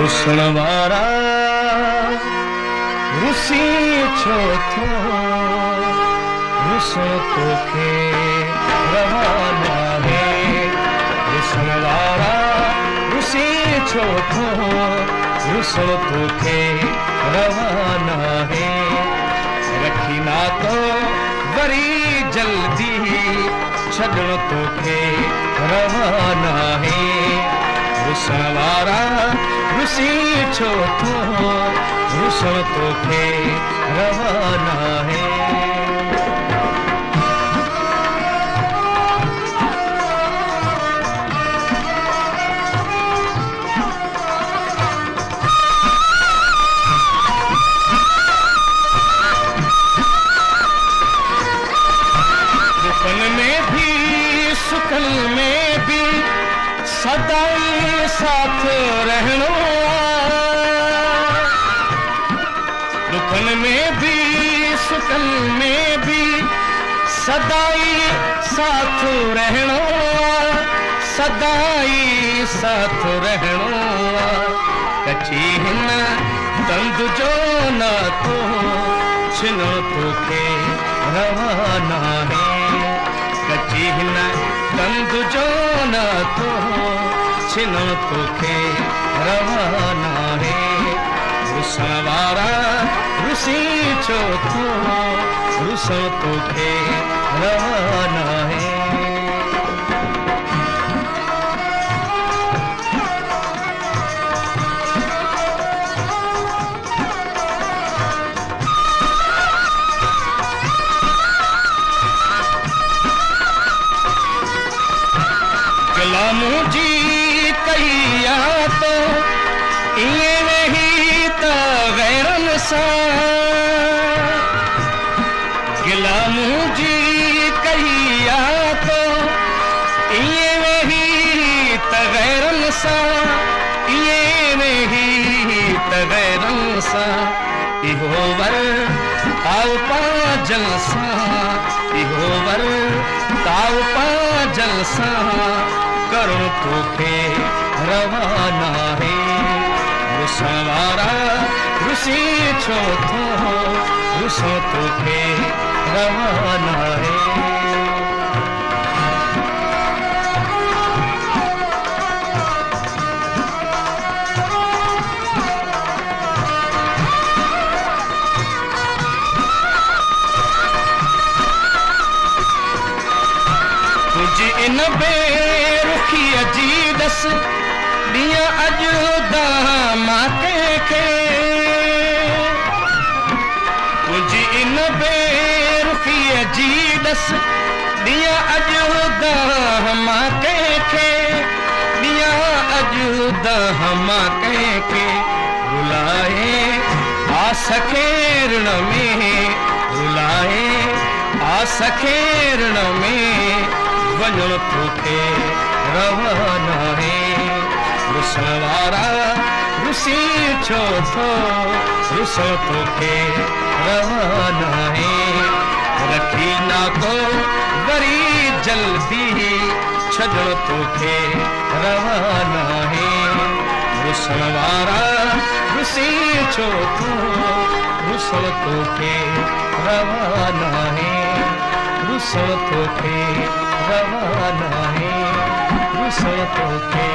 रुसण वारा रुसी छो थो, रुसण तोखे रवाना है। रुसण वारा रुसी छो थो, रुसण तोखे रवाना है। रखी ना तो वरी जल्दी छॾण तोखे रवाना है। रुसण वारा रुसी छो थो, रुसण तोखे रवाना है। दुखन में भी सुखन में भी सदाई साथ रहनो। दुखन में भी सुखन में भी सदाई साथ रहनो, सदाई साथ रहनो। कची हिन तंद जो न तो छिनो तोखे रवाना है। कची हिन तंद जो न तो छिनो तोखे रवाना है। रुसण वारा रुसी छो थो, रुसण तोखे रवाना है। गिलामू जी कहिया तो इए नहीं त गैरन सा। गिलामू जी कहिया तो इए नहीं त गैरन सा, इए नहीं त गैरन सा। इहो वर ताऊ पाजल सा, इहो वर ताऊ पाजल सा। करो तोखे रवाना है। रुसण वारा रुसी छो थो, रुसण तोखे रवाना है। तुझी इन बेरुखीअ जी दस ॾींहं अॼु ॾांहुं मां कंहिंखे। तुझी इन बेरुखीअ जी दस ॾींहं अॼु ॾांहुं मां कंहिंखे। ॾींहं अॼु ॾांहुं मां कंहिंखे। रुलाए आस खे ऋण में, रुलाए आस खे ऋण में। वञण तोखे रवाना है। रुसण वारा रुसी छो थो, रुसण तोखे रवाना है। रखी ना को वरी जल्दी छॾण तोखे रवाना है। रुसण वारा रुसी छो थो, रुसण तोखे रवाना है। रुसण तोखे रवाना है। रुसण तोखे